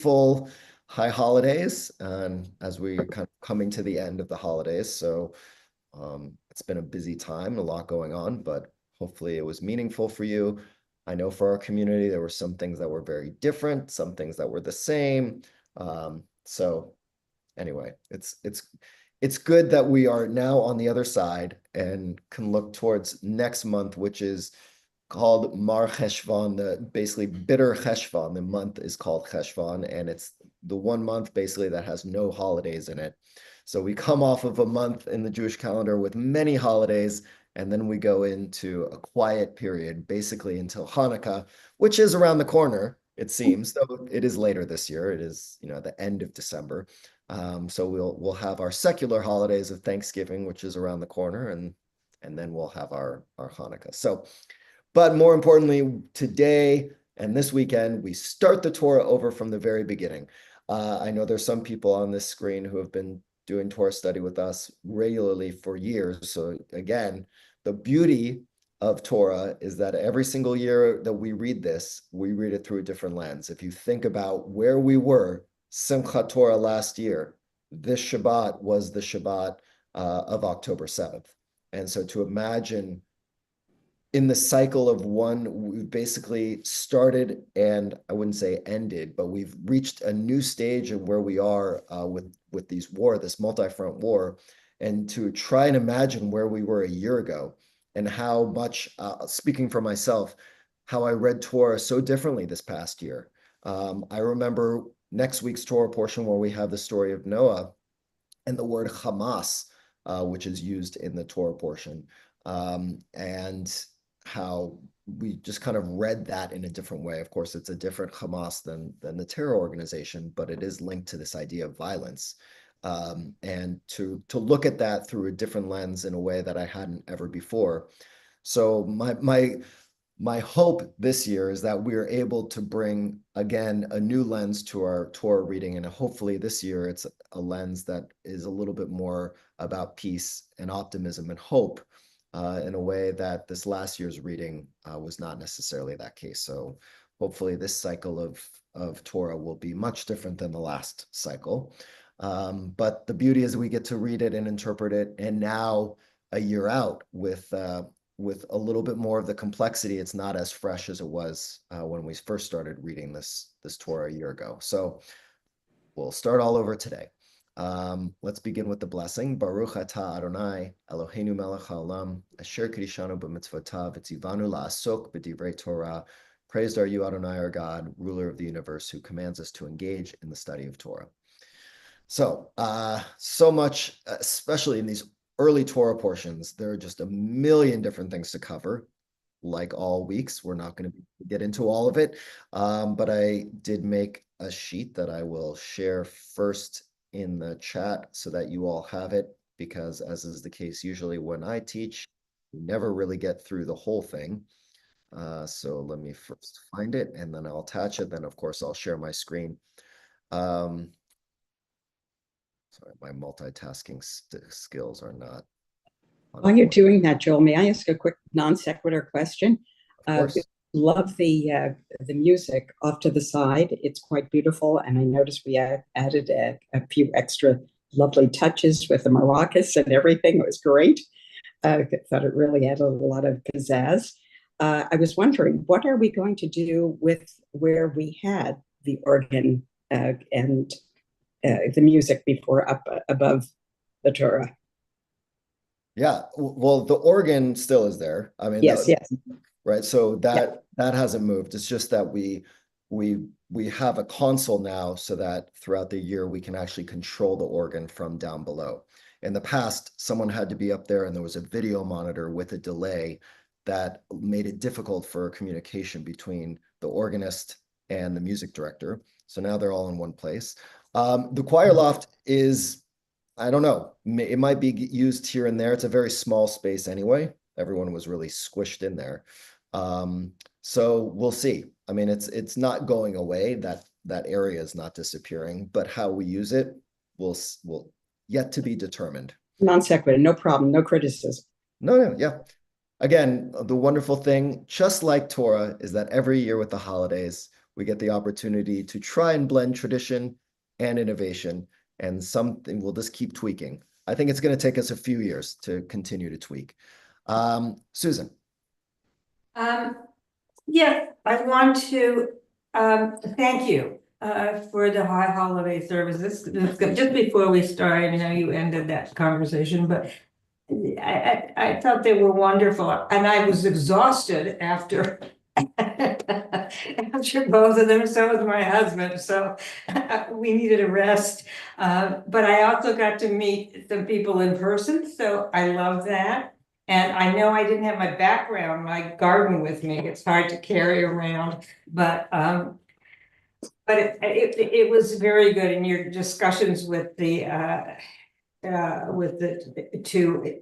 full high holidays, and as we kind of coming to the end of the holidays. So it's been a busy time, a lot going on, but hopefully it was meaningful for you. I know for our community, there were some things that were very different, some things that were the same. So anyway, it's good that we are now on the other side and can look towards next month, which is called Mar Cheshvan, basically bitter Cheshvan. The month is called Cheshvan, and it's the one month basically that has no holidays in it. So we come off of a month in the Jewish calendar with many holidays, and then we go into a quiet period, basically until Hanukkah, which is around the corner, it seems, though it is later this year. It is, at the end of December. So we'll have our secular holidays of Thanksgiving, which is around the corner, and then we'll have our Hanukkah. So, but more importantly, today and this weekend, we start the Torah over from the very beginning. I know there's some people on this screen who have been doing Torah study with us regularly for years. So again, the beauty of Torah is that every single year that we read this, we read it through a different lens. If you think about where we were, Simchat Torah last year, this Shabbat was the Shabbat of October 7th. And so to imagine in the cycle of one, we've basically started, and I wouldn't say ended, but we've reached a new stage of where we are with this multi-front war, and to try and imagine where we were a year ago and how much, speaking for myself, how I read Torah so differently this past year. I remember next week's Torah portion where we have the story of Noah and the word Hamas, which is used in the Torah portion. And how we just kind of read that in a different way. Of course, it's a different Hamas than the terror organization, but it is linked to this idea of violence. And to look at that through a different lens in a way that I hadn't ever before. So my hope this year is that we are able to bring, again, a new lens to our Torah reading. And hopefully this year it's a lens that is a little bit more about peace and optimism and hope, in a way that this last year's reading was not necessarily that case. So hopefully this cycle of Torah will be much different than the last cycle. But the beauty is we get to read it and interpret it, and now a year out with a little bit more of the complexity. It's not as fresh as it was when we first started reading this Torah a year ago. So we'll start all over today. Let's begin with the blessing. Baruch atah Adonai Eloheinu melech haolam asher kedishanu b'mitzvotav v'tzivanu la'asok b'divrei Torah. Praised are you, Adonai, our God, ruler of the universe, who commands us to engage in the study of Torah. So, so much, especially in these early Torah portions, there are just a million different things to cover. Like all weeks, we're not going to get into all of it, but I did make a sheet that I will share first in the chat so that you all have it, because as is the case usually when I teach, we never really get through the whole thing. So let me first find it and then I'll attach it. Then of course I'll share my screen. Sorry, my multitasking skills are not. While you're doing that, Joel, may I ask a quick non sequitur question? Of course. Love the music off to the side. It's quite beautiful, and I noticed we added a few extra lovely touches with the maracas and everything. It was great. I thought it really added a lot of pizzazz. I was wondering, what are we going to do with where we had the organ and the music before up above the Torah? Yeah, well, the organ still is there. I mean, yes. Right. So that hasn't moved. It's just that we have a console now so that throughout the year we can actually control the organ from down below. In the past, someone had to be up there and there was a video monitor with a delay that made it difficult for communication between the organist and the music director. So now they're all in one place. The choir loft is, I don't know, it might be used here and there. It's a very small space anyway. Everyone was really squished in there. So we'll see. I mean, it's not going away. That area is not disappearing, but how we use it will yet to be determined. Non sequitur, no problem, no criticism. No, yeah. Again, the wonderful thing, just like Torah, is that every year with the holidays, we get the opportunity to try and blend tradition and innovation, and something we'll just keep tweaking. I think it's going to take us a few years to continue to tweak. Susan. Yeah, I want to thank you for the high holiday services. Just before we started, I know you ended that conversation, but I thought they were wonderful, and I was exhausted after after both of them. So was my husband. So we needed a rest. But I also got to meet some people in person, so I love that. And I know I didn't have my background, my garden with me. It's hard to carry around, but it was very good in your discussions with the two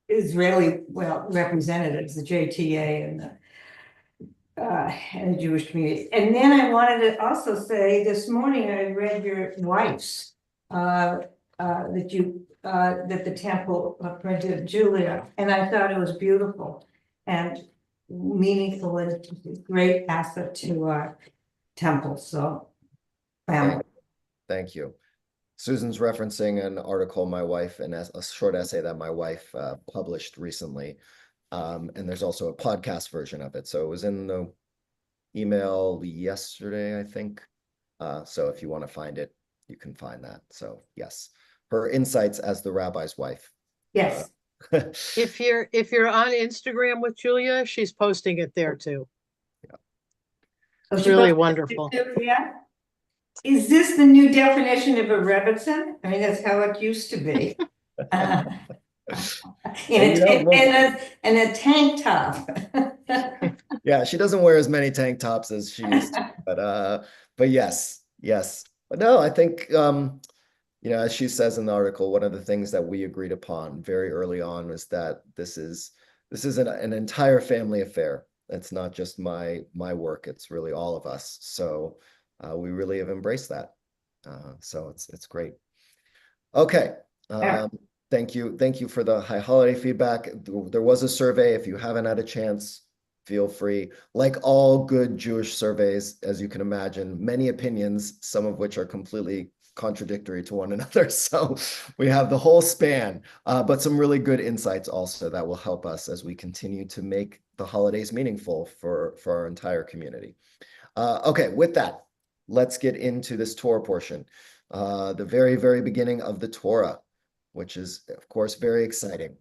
Israeli representatives, the JTA and the Jewish community. And then I wanted to also say this morning I read your wife's that the temple printed, Julia, and I thought it was beautiful and meaningful and a great asset to our temple. So family. Thank you. Susan's referencing an article my wife, and a short essay that my wife published recently. And there's also a podcast version of it. So it was in the email yesterday, I think. So if you want to find it, you can find that. So yes, her insights as the rabbi's wife. Yes. If you're on Instagram with Julia, she's posting it there too. Yeah. It's really wonderful. Yeah. Is this the new definition of a Rebbitzin? I mean, that's how it used to be. In a tank top. Yeah, she doesn't wear as many tank tops as she used to, but yes. But no, I think as she says in the article, one of the things that we agreed upon very early on was that this is an entire family affair. It's not just my work, it's really all of us. So we really have embraced that. So it's great. Okay. Thank you for the high holiday feedback. There was a survey. If you haven't had a chance, feel free. Like all good Jewish surveys, as you can imagine, many opinions, some of which are completely contradictory to one another. So we have the whole span, but some really good insights also that will help us as we continue to make the holidays meaningful for our entire community. Okay, with that, let's get into this Torah portion. The very, very beginning of the Torah, which is, of course, very exciting.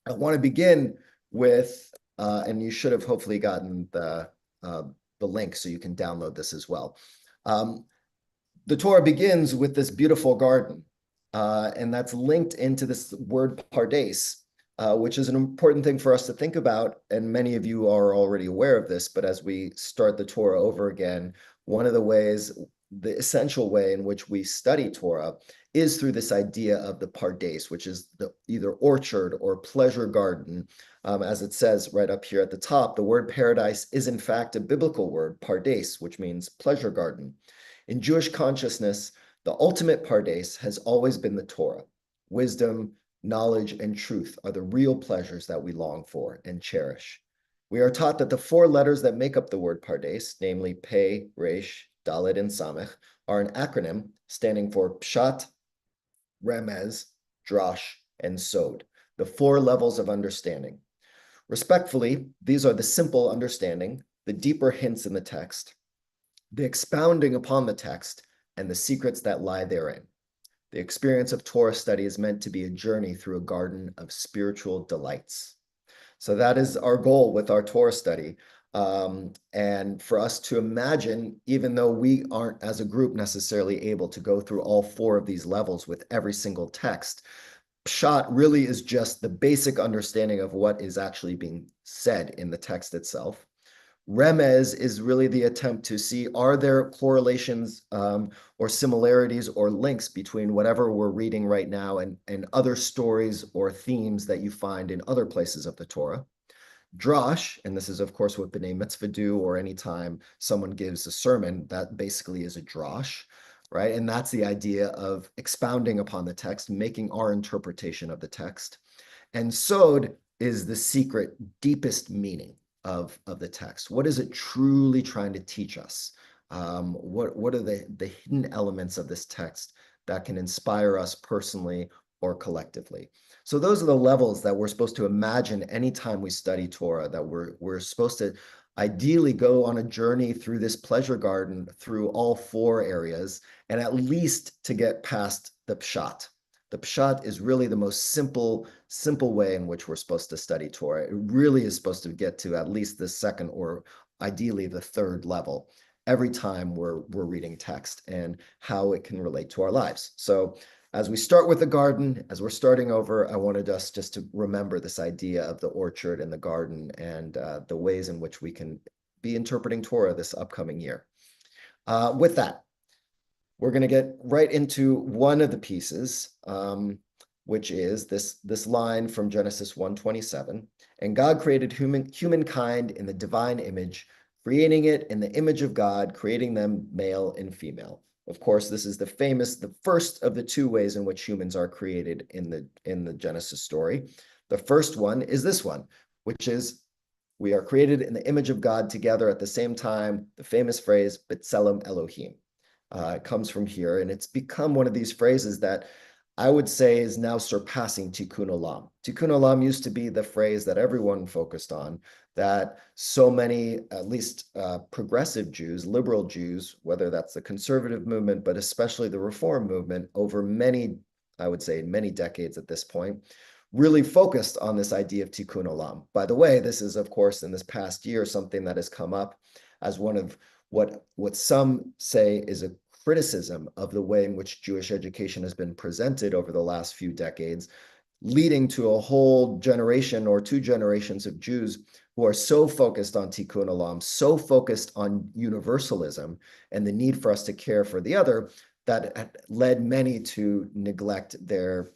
I want to begin with, and you should have hopefully gotten the link so you can download this as well. The Torah begins with this beautiful garden, and that's linked into this word pardes, which is an important thing for us to think about, and many of you are already aware of this, but as we start the Torah over again, one of the ways, the essential way in which we study Torah is through this idea of the pardes, which is the either orchard or pleasure garden. As it says right up here at the top, the word paradise is in fact a biblical word, pardes, which means pleasure garden. In Jewish consciousness, the ultimate pardes has always been the Torah. Wisdom, knowledge, and truth are the real pleasures that we long for and cherish. We are taught that the four letters that make up the word pardes, namely Pei, Resh, Dalet, and Samech, are an acronym standing for Pshat, Remez, Drash, and Sod, the four levels of understanding. Respectfully, these are the simple understanding, the deeper hints in the text, the expounding upon the text, and the secrets that lie therein. The experience of Torah study is meant to be a journey through a garden of spiritual delights. So that is our goal with our Torah study. And for us to imagine, even though we aren't as a group necessarily able to go through all four of these levels with every single text, Pshat really is just the basic understanding of what is actually being said in the text itself. Remez is really the attempt to see, are there correlations or similarities or links between whatever we're reading right now and other stories or themes that you find in other places of the Torah. Drash, and this is of course what B'nai Mitzvah do, or anytime someone gives a sermon, that basically is a drash, right? And that's the idea of expounding upon the text, making our interpretation of the text. And Sod is the secret, deepest meaning. of the text? What is it truly trying to teach us? What are the hidden elements of this text that can inspire us personally or collectively? So those are the levels that we're supposed to imagine anytime we study Torah, that we're supposed to ideally go on a journey through this pleasure garden, through all four areas, and at least to get past the Pshat. The Pshat is really the most simple way in which we're supposed to study Torah. It really is supposed to get to at least the second or ideally the third level every time we're reading text and how it can relate to our lives. So as we start with the garden, as we're starting over, I wanted us just to remember this idea of the orchard and the garden and the ways in which we can be interpreting Torah this upcoming year. With that, we're going to get right into one of the pieces, which is this line from Genesis 1:27. And God created humankind in the divine image, creating it in the image of God, creating them male and female. Of course, this is the first of the two ways in which humans are created in the Genesis story. The first one is this one, which is we are created in the image of God together at the same time, the famous phrase, B'Tselem Elohim. It comes from here, and it's become one of these phrases that I would say is now surpassing Tikkun Olam. Tikkun Olam used to be the phrase that everyone focused on, that so many, at least progressive Jews, liberal Jews, whether that's the conservative movement, but especially the Reform movement, over many, I would say many decades at this point, really focused on this idea of Tikkun Olam. By the way, this is, of course, in this past year, something that has come up as one of what some say is a criticism of the way in which Jewish education has been presented over the last few decades, leading to a whole generation or two generations of Jews who are so focused on Tikkun Olam, so focused on universalism and the need for us to care for the other, that led many to neglect their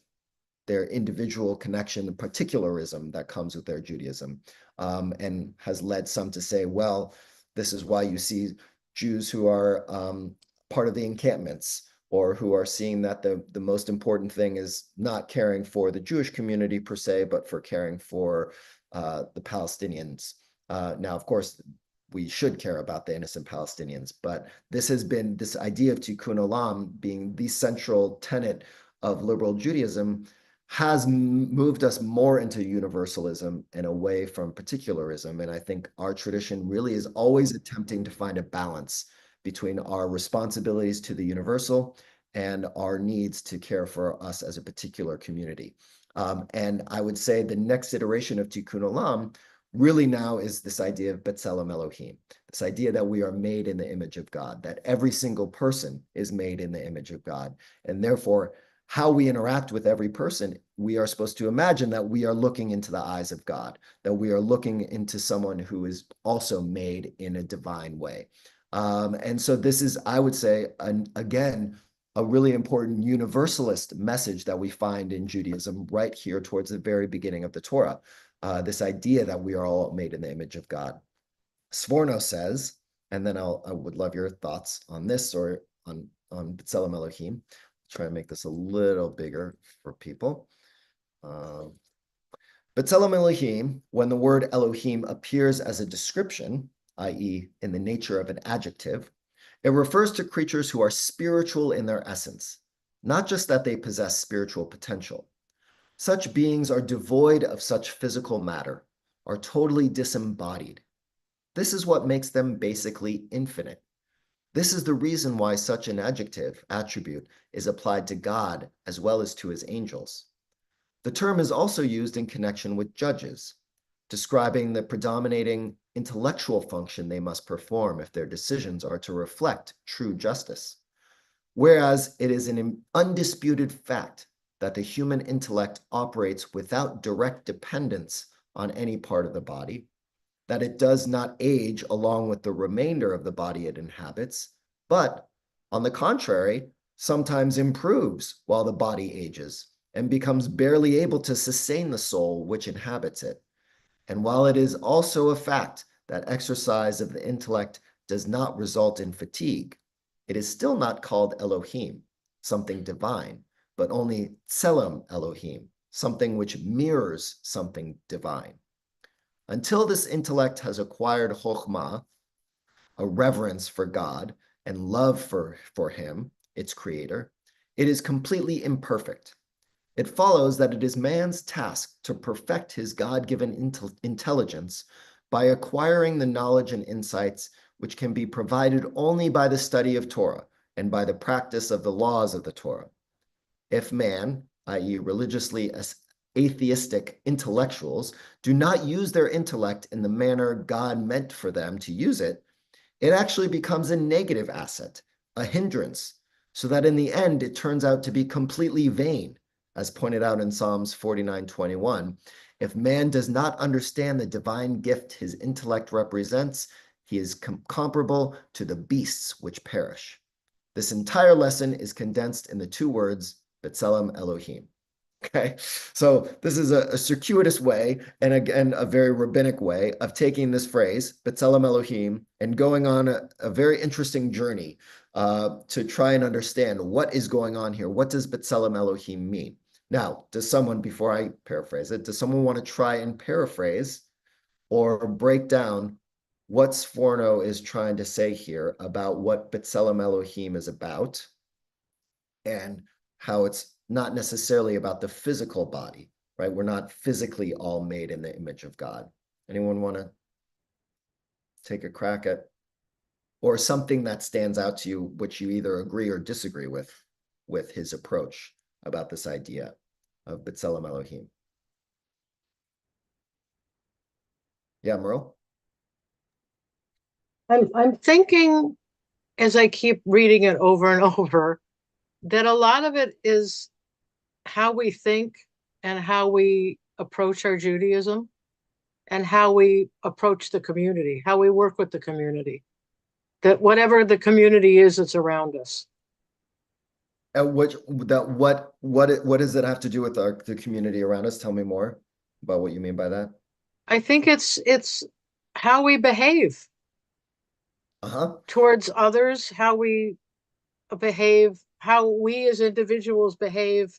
individual connection, the particularism that comes with their Judaism, and has led some to say, well, this is why you see Jews who are part of the encampments, or who are seeing that the most important thing is not caring for the Jewish community per se, but for caring for the Palestinians. Now, of course, we should care about the innocent Palestinians, but this has been this idea of Tikkun Olam being the central tenet of liberal Judaism has moved us more into universalism and away from particularism. And I think our tradition really is always attempting to find a balance between our responsibilities to the universal and our needs to care for us as a particular community. And I would say the next iteration of Tikkun Olam really now is this idea of B'Tselem Elohim, this idea that we are made in the image of God, that every single person is made in the image of God. And therefore, how we interact with every person, we are supposed to imagine that we are looking into the eyes of God, that we are looking into someone who is also made in a divine way. And so this is, I would say, again, a really important universalist message that we find in Judaism right here towards the very beginning of the Torah, this idea that we are all made in the image of God. Sforno says, and then I would love your thoughts on this or on B'Tselem Elohim. Try and make this a little bigger for people. B'Tselem Elohim, when the word Elohim appears as a description, i.e. in the nature of an adjective, it refers to creatures who are spiritual in their essence, not just that they possess spiritual potential. Such beings are devoid of such physical matter, are totally disembodied. This is what makes them basically infinite. This is the reason why such an attribute is applied to God as well as to his angels. The term is also used in connection with judges, describing the predominating intellectual function they must perform if their decisions are to reflect true justice. Whereas it is an undisputed fact that the human intellect operates without direct dependence on any part of the body, that it does not age along with the remainder of the body it inhabits, but on the contrary, sometimes improves while the body ages and becomes barely able to sustain the soul which inhabits it. And while it is also a fact that exercise of the intellect does not result in fatigue, it is still not called Elohim, something divine, but only Tselem Elohim, something which mirrors something divine. Until this intellect has acquired chokhmah, a reverence for God and love for him, its creator, it is completely imperfect. It follows that it is man's task to perfect his God-given intelligence by acquiring the knowledge and insights which can be provided only by the study of Torah and by the practice of the laws of the Torah. If man, i.e. religiously atheistic intellectuals, do not use their intellect in the manner God meant for them to use it, it actually becomes a negative asset, a hindrance, so that in the end it turns out to be completely vain, as pointed out in Psalms 49:21. If man does not understand the divine gift his intellect represents, he is comparable to the beasts which perish. This entire lesson is condensed in the two words, B'Tselem Elohim. Okay, so this is a circuitous way, and again, a very rabbinic way of taking this phrase, B'Tselem Elohim, and going on a very interesting journey to try and understand what is going on here. What does B'Tselem Elohim mean? Now, does someone, before I paraphrase it, does someone want to try and paraphrase or break down what Sforno is trying to say here about what B'Tselem Elohim is about and how it's not necessarily about the physical body, right? We're not physically all made in the image of God. Anyone want to take a crack at, or something that stands out to you, which you either agree or disagree with his approach about this idea of B'Tselem Elohim? Yeah, Merle? I'm thinking, as I keep reading it over and over, that a lot of it is how we think and how we approach our Judaism and how we approach the community, how we work with the community, that whatever the community is that's around us. What does it have to do with the community around us? Tell me more about what you mean by that. I think it's how we behave towards others, how we behave, how we as individuals behave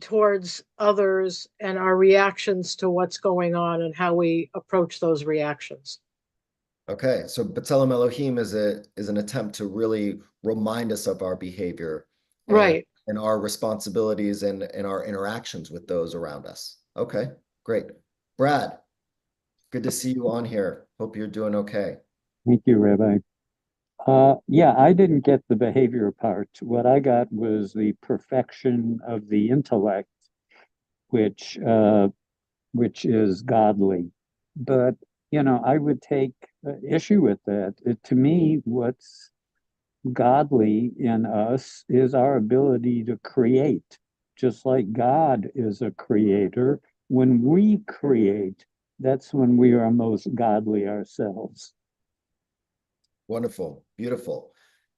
towards others, and our reactions to what's going on and how we approach those reactions. Okay, so B'Tselem Elohim is an attempt to really remind us of our behavior Right. and our responsibilities and our interactions with those around us. Okay, great. Brad, good to see you on here. Hope you're doing okay. Thank you, Rabbi. Yeah, I didn't get the behavior part. What I got was the perfection of the intellect, which is godly. But I would take issue with that. To me, what's godly in us is our ability to create, just like God is a creator. When we create, that's when we are most godly ourselves. Wonderful, beautiful.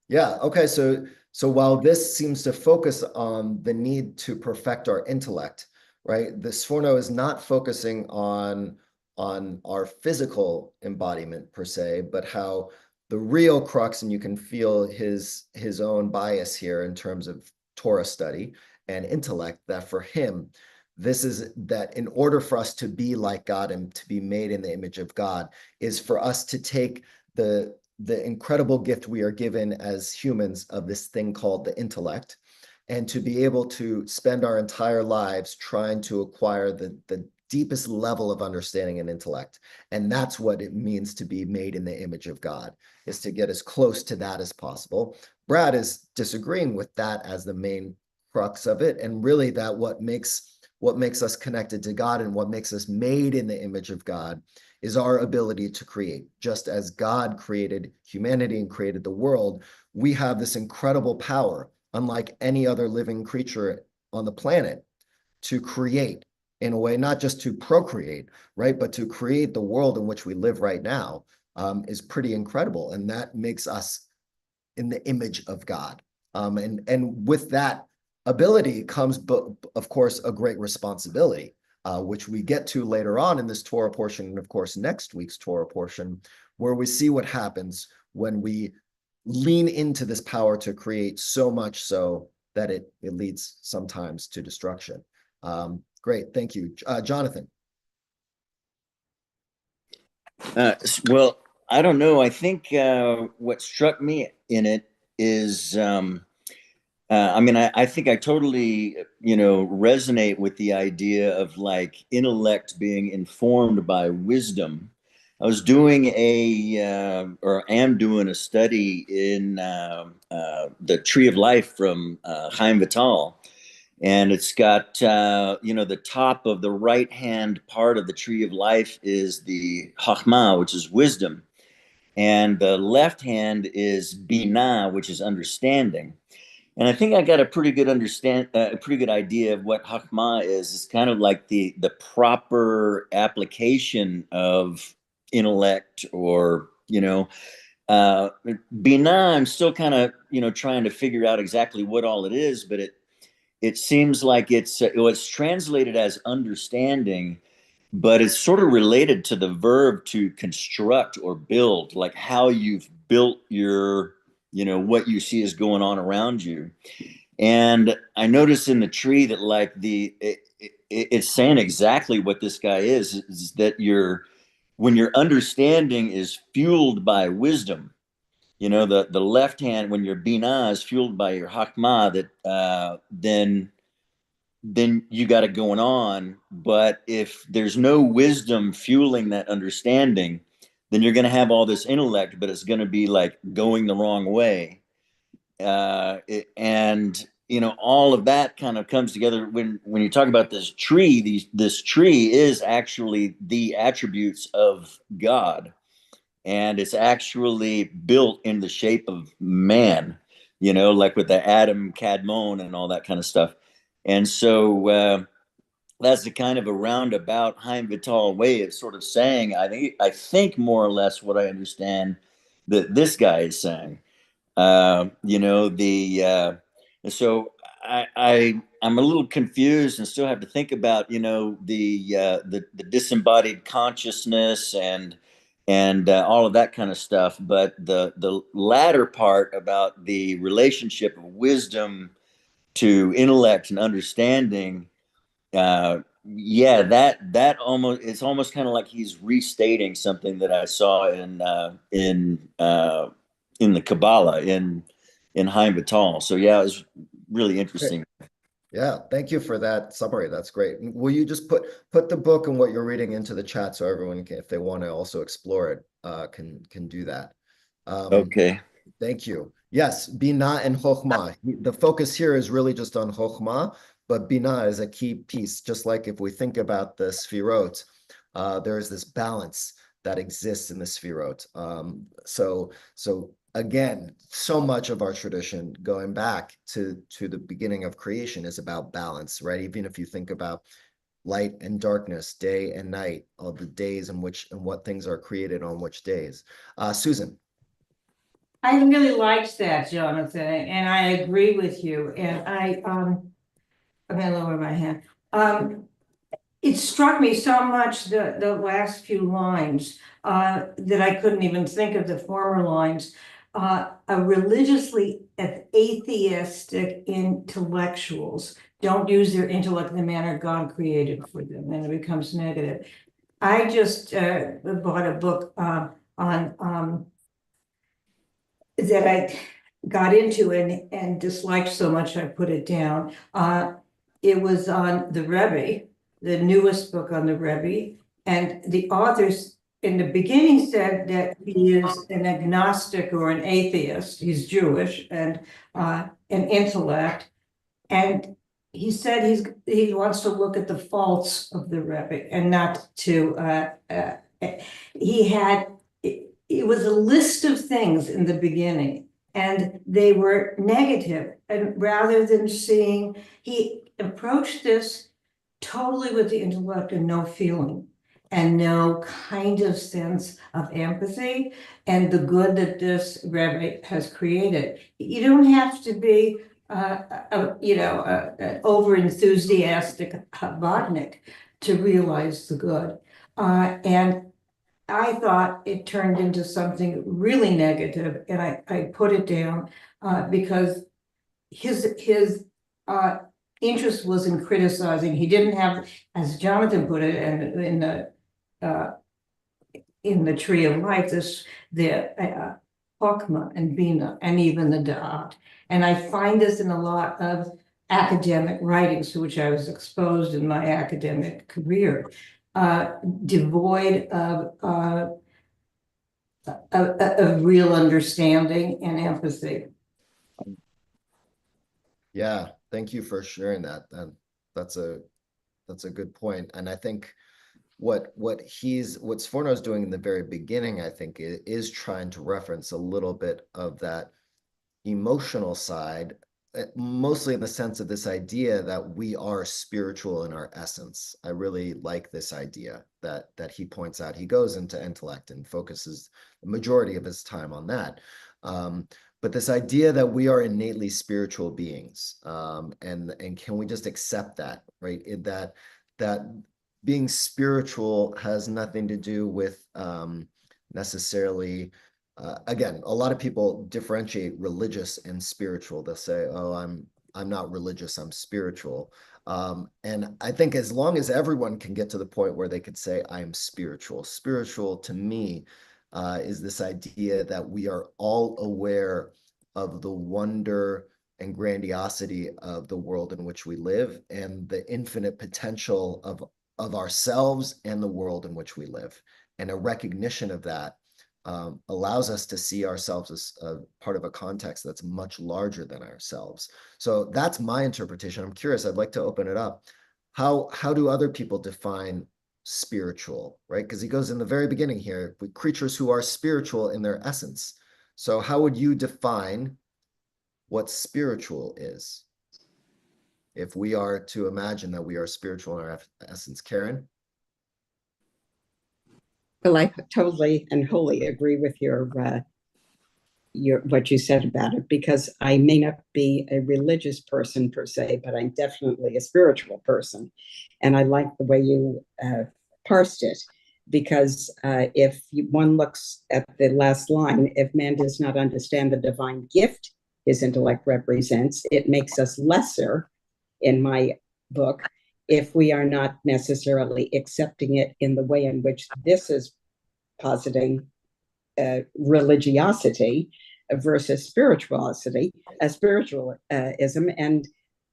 Yeah, okay, so while this seems to focus on the need to perfect our intellect, right? The Sforno is not focusing on our physical embodiment per se, but how the real crux, and you can feel his own bias here in terms of Torah study and intellect, that for him, this is that in order for us to be like God and to be made in the image of God, is for us to take the incredible gift we are given as humans of this thing called the intellect, and to be able to spend our entire lives trying to acquire the deepest level of understanding and intellect. And that's what it means to be made in the image of God, is to get as close to that as possible. Brad is disagreeing with that as the main crux of it, and really that what makes us connected to God and what makes us made in the image of God is our ability to create. Just as God created humanity and created the world, we have this incredible power, unlike any other living creature on the planet, to create in a way, not just to procreate, right, but to create the world in which we live right now, is pretty incredible. And that makes us in the image of God. And with that ability comes, of course, a great responsibility, which we get to later on in this Torah portion, and of course, next week's Torah portion, where we see what happens when we lean into this power to create so much so that it leads sometimes to destruction. Great, thank you. Jonathan. Well, I don't know. I think what struck me in it is, I think I totally, resonate with the idea of like intellect being informed by wisdom. I was doing or am doing a study in the Tree of Life from Chaim Vital, and it's got the top of the right hand part of the Tree of Life is the Chachma, which is wisdom, and the left hand is Binah, which is understanding. And I think I got a pretty good idea of what Chachma is. It's kind of like the proper application of intellect, or Binah. I'm still kind of trying to figure out exactly what all it is, but it seems like it's translated as understanding, but it's sort of related to the verb to construct or build, like how you've built your, what you see is going on around you. And I noticed in the tree that like it's saying exactly what this guy is that when your understanding is fueled by wisdom, the left hand, when your binah is fueled by your hakma, that then you got it going on. But if there's no wisdom fueling that understanding, then you're going to have all this intellect, but it's going to be like going the wrong way. And all of that kind of comes together when you talk about this tree. This tree is actually the attributes of God, and it's actually built in the shape of man, like with the Adam Kadmon and all that kind of stuff. And so that's the kind of a roundabout Haim Vital way of sort of saying, I think more or less what I understand that this guy is saying. So I'm a little confused and still have to think about the disembodied consciousness and all of that kind of stuff. But the latter part about the relationship of wisdom to intellect and understanding, yeah, that almost, it's almost kind of like he's restating something that I saw in the Kabbalah in Haim Vital. So yeah, it was really interesting. Yeah, thank you for that summary. That's great. Will you just put the book and what you're reading into the chat so everyone can, if they want to also explore it, can do that. Okay. Thank you. Yes, Bina and Chokhmah. The focus here is really just on Chokhmah, but Bina is a key piece. Just like if we think about the Sfirot, there is this balance that exists in the Sfirot. So again, so much of our tradition going back to the beginning of creation is about balance, right? Even if you think about light and darkness, day and night, all the days in which and what things are created on which days. Susan. I really liked that, Jonathan, and I agree with you. And I'm gonna lower my hand. It struck me so much, the last few lines, that I couldn't even think of the former lines. A religiously atheistic intellectuals don't use their intellect in the manner God created for them, and it becomes negative. I just bought a book on that I got into and disliked so much I put it down. It was on the Rebbe, the newest book on the Rebbe, and the authors in the beginning said that he is an agnostic or an atheist. He's Jewish and an intellect, and he said he wants to look at the faults of the Rebbe and not to. He had it was a list of things in the beginning, and they were negative. And rather than seeing, he approached this totally with the intellect and no feeling and no kind of sense of empathy and the good that this Rebbe has created. You don't have to be, an over enthusiastic botnik to realize the good. And I thought it turned into something really negative, and I put it down because his interest was in criticizing. He didn't have, as Jonathan put it, and in the in the tree of life, the Chokmah and Bina, and even the Da'at. And I find this in a lot of academic writings to which I was exposed in my academic career, devoid of real understanding and empathy. Yeah, thank you for sharing that. And that's a good point. And I think what Sforno's doing in the very beginning, I think, is trying to reference a little bit of that emotional side, mostly in the sense of this idea that we are spiritual in our essence. I really like this idea that he points out. He goes into intellect and focuses the majority of his time on that. But this idea that we are innately spiritual beings, and can we just accept that, right? That being spiritual has nothing to do with necessarily. Again, a lot of people differentiate religious and spiritual. They'll say, "Oh, I'm not religious, I'm spiritual." And I think as long as everyone can get to the point where they could say, "I'm spiritual," spiritual to me is this idea that we are all aware of the wonder and grandiosity of the world in which we live and the infinite potential of ourselves and the world in which we live. And a recognition of that allows us to see ourselves as a part of a context that's much larger than ourselves. So that's my interpretation. I'm curious, I'd like to open it up. How do other people define spiritual, right? Because he goes in the very beginning here, with creatures who are spiritual in their essence. So how would you define what spiritual is? If we are to imagine that we are spiritual in our essence. Karen? Well, I totally and wholly agree with your what you said about it, because I may not be a religious person per se, but I'm definitely a spiritual person, and I like the way you parsed it, because if one looks at the last line, if man does not understand the divine gift his intellect represents, it makes us lesser, in my book, if we are not necessarily accepting it in the way in which this is positing religiosity versus spiritualism. And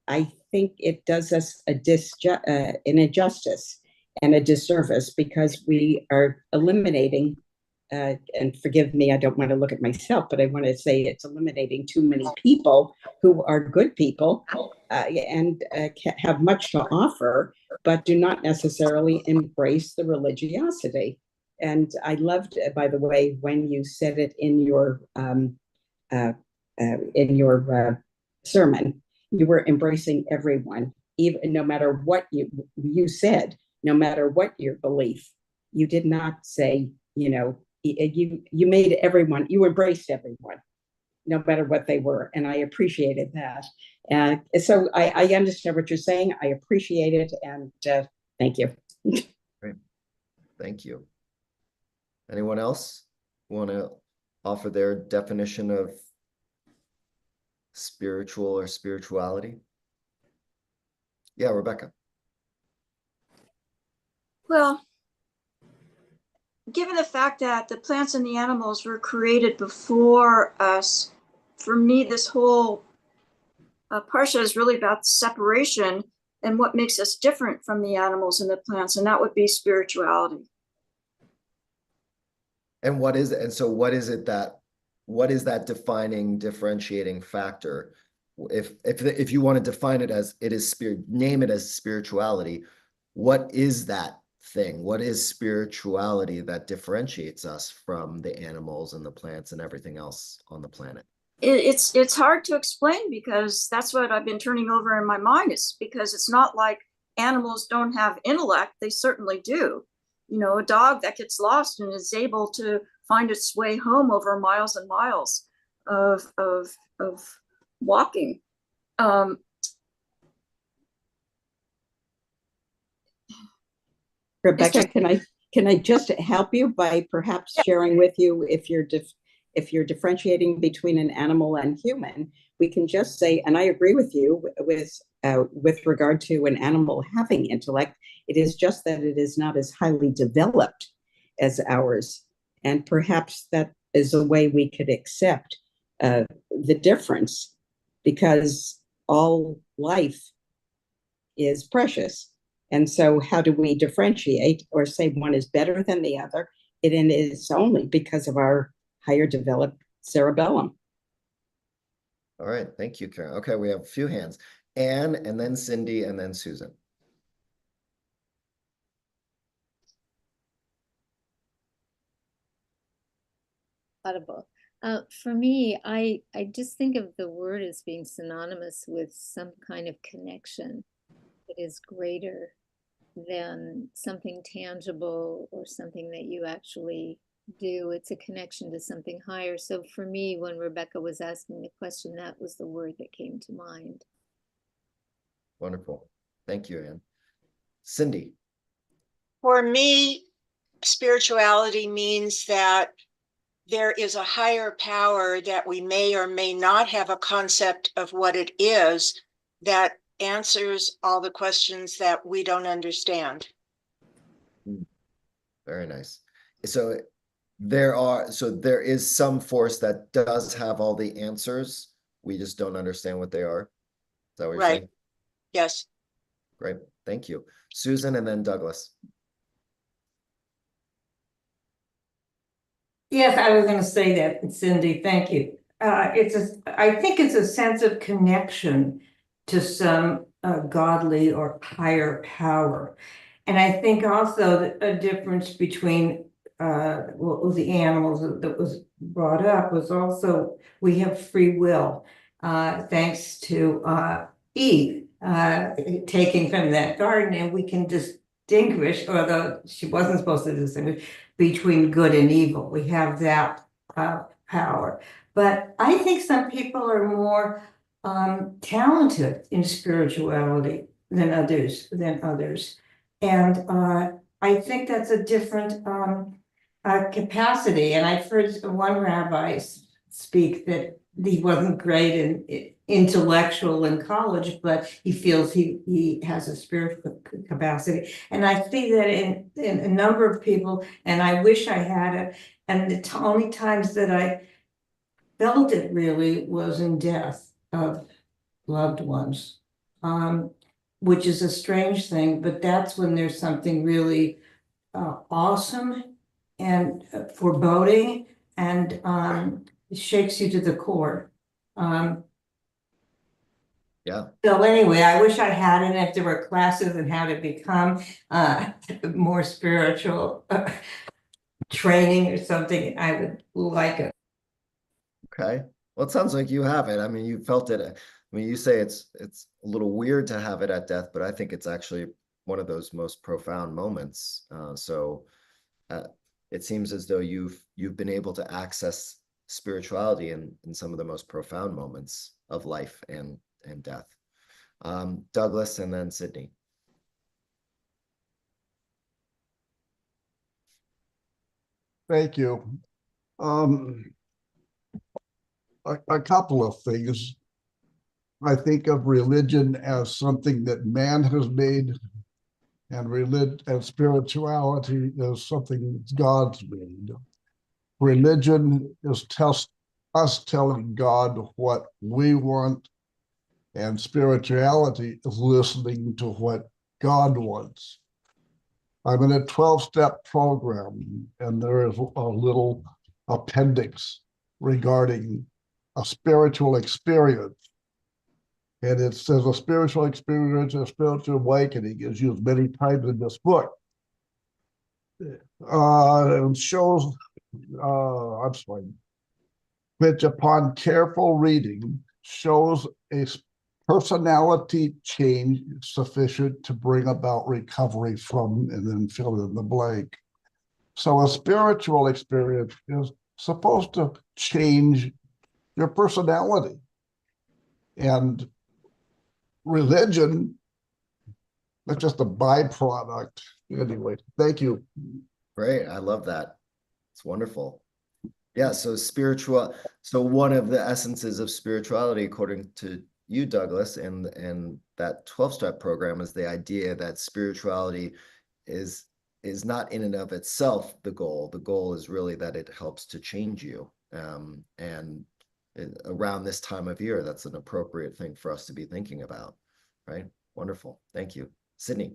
I think it does us an injustice and a disservice, because we are eliminating, and forgive me, I don't want to look at myself, but I want to say it's eliminating too many people who are good people and have much to offer, but do not necessarily embrace the religiosity. And I loved, by the way, when you said it in your sermon, you were embracing everyone, even no matter what you said, no matter what your belief. You did not say, you made everyone, you embraced everyone, no matter what they were, and I appreciated that. And so I understand what you're saying. I appreciate it, and thank you. Great. Thank you. Anyone else want to offer their definition of spiritual or spirituality? Yeah, Rebecca. Well, given the fact that the plants and the animals were created before us, for me, this whole Parsha is really about separation and what makes us different from the animals and the plants, and that would be spirituality. And what is it? And so what is that defining, differentiating factor? If you want to define it as it is spirit, name it as spirituality, what is that thing? What is spirituality that differentiates us from the animals and the plants and everything else on the planet? It's hard to explain, because that's what I've been turning over in my mind. Is because it's not like animals don't have intellect. They certainly do. A dog that gets lost and is able to find its way home over miles and miles of walking. Rebecca, can I just help you by perhaps sharing with you, if you're differentiating between an animal and human, we can just say, and I agree with you with regard to an animal having intellect, it is just that it is not as highly developed as ours. And perhaps that is a way we could accept the difference, because all life is precious. And so, how do we differentiate or say one is better than the other? It is only because of our higher developed cerebellum. All right, thank you, Karen. Okay, we have a few hands. Anne, and then Cindy, and then Susan. Audible. For me, I just think of the word as being synonymous with some kind of connection that is greater than something tangible or something that you actually do. It's a connection to something higher. So for me, when Rebecca was asking the question, that was the word that came to mind. Wonderful. Thank you, Anne. Cindy. For me, spirituality means that there is a higher power that we may or may not have a concept of what it is that answers all the questions that we don't understand. Very nice. So there is some force that does have all the answers. We just don't understand what they are. Is that what you're Right. saying? Yes. Great. Thank you. Susan, and then Douglas. Yes, I was going to say that, Cindy. Thank you. I think it's a sense of connection to some godly or higher power. And I think also that a difference between what was the animals that was brought up was also we have free will, thanks to Eve taking from that garden, and we can distinguish, although she wasn't supposed to distinguish, between good and evil. We have that power. But I think some people are more talented in spirituality than others. And I think that's a different capacity. And I've heard one rabbi speak that he wasn't great in intellectual in college, but he feels he has a spiritual capacity. And I see that in a number of people, and I wish I had it. And the only times that I felt it really was in death of loved ones, which is a strange thing, but that's when there's something really awesome and foreboding, and it shakes you to the core. Yeah. So anyway, I wish I had it. If there were classes on how to become more spiritual training or something, I would like it. Okay. Well, it sounds like you have it. I mean, you felt it. I mean, you say it's a little weird to have it at death, but I think it's actually one of those most profound moments. It seems as though you've been able to access spirituality in some of the most profound moments of life and death. Douglas, and then Sydney. Thank you. A couple of things. I think of religion as something that man has made, and spirituality is something that God's made. Religion is us telling God what we want, and spirituality is listening to what God wants. I'm in a 12-step program, and there is a little appendix regarding a spiritual experience. And it says a spiritual experience, a spiritual awakening is used many times in this book. It shows, I'm sorry, which upon careful reading shows a personality change sufficient to bring about recovery from, and then fill in the blank. So a spiritual experience is supposed to change your personality. And religion, that's just a byproduct. Anyway, thank you. Great. I love that. It's wonderful. Yeah. So one of the essences of spirituality, according to you, Douglas, and that 12-step program, is the idea that spirituality is is not in and of itself the goal. The goal is really that it helps to change you. And around this time of year, that's an appropriate thing for us to be thinking about, right? Wonderful. Thank you. Sydney.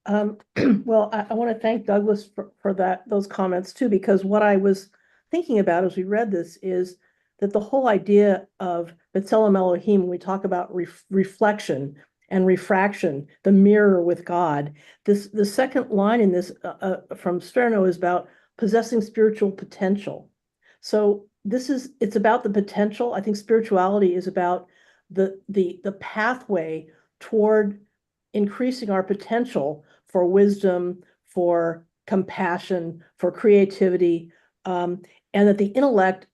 Well, I want to thank Douglas for those comments too, because what I was thinking about as we read this is that the whole idea of B'Tselem Elohim, when we talk about reflection and refraction, the mirror with God, the second line in this from Sterno is about possessing spiritual potential. So it's about the potential. I think spirituality is about the pathway toward increasing our potential for wisdom, for compassion, for creativity, and that the intellect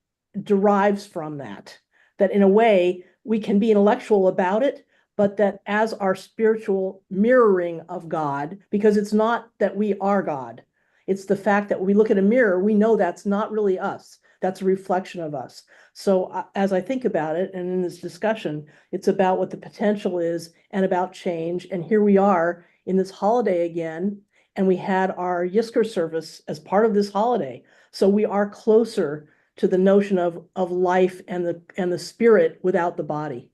derives from that. That in a way, we can be intellectual about it, but that as our spiritual mirroring of God, because it's not that we are God, it's the fact that when we look at a mirror, we know that's not really us. That's a reflection of us. So as I think about it, and in this discussion, it's about what the potential is and about change. And here we are in this holiday again, and we had our Yisker service as part of this holiday. So we are closer to the notion of life and the spirit without the body.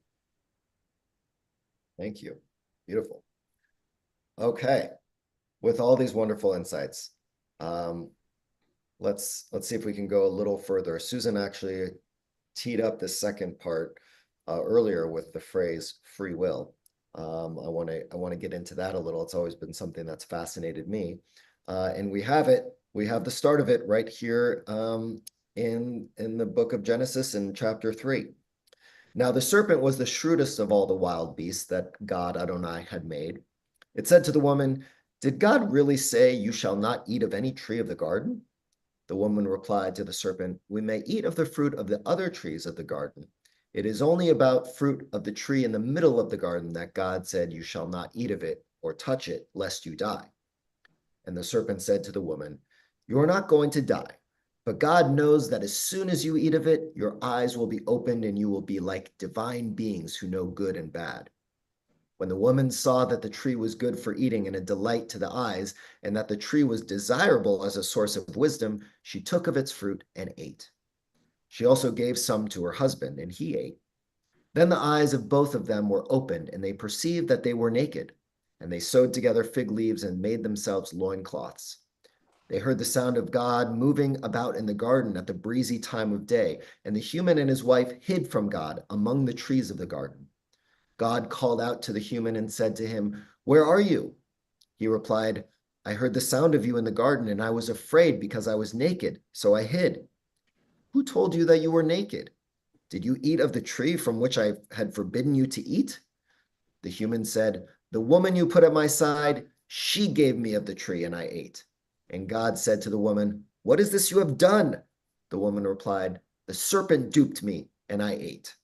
Thank you. Beautiful. Okay. With all these wonderful insights, let's see if we can go a little further. Susan actually teed up the second part earlier with the phrase free will. I want to get into that a little. It's always been something that's fascinated me, and we have it. We have the start of it right here in the book of Genesis in chapter 3. Now the serpent was the shrewdest of all the wild beasts that God Adonai had made. It said to the woman, "Did God really say you shall not eat of any tree of the garden?" The woman replied to the serpent, "We may eat of the fruit of the other trees of the garden. It is only about fruit of the tree in the middle of the garden that God said, you shall not eat of it or touch it, lest you die." And the serpent said to the woman, "You are not going to die, but God knows that as soon as you eat of it, your eyes will be opened and you will be like divine beings who know good and bad." When the woman saw that the tree was good for eating and a delight to the eyes, and that the tree was desirable as a source of wisdom, she took of its fruit and ate. She also gave some to her husband, and he ate. Then the eyes of both of them were opened, and they perceived that they were naked. And they sewed together fig leaves and made themselves loincloths. They heard the sound of God moving about in the garden at the breezy time of day, and the human and his wife hid from God among the trees of the garden. God called out to the human and said to him, "Where are you?" He replied, "I heard the sound of you in the garden, and I was afraid because I was naked, so I hid." "Who told you that you were naked? Did you eat of the tree from which I had forbidden you to eat?" The human said, "The woman you put at my side, she gave me of the tree, and I ate." And God said to the woman, "What is this you have done?" The woman replied, "The serpent duped me, and I ate."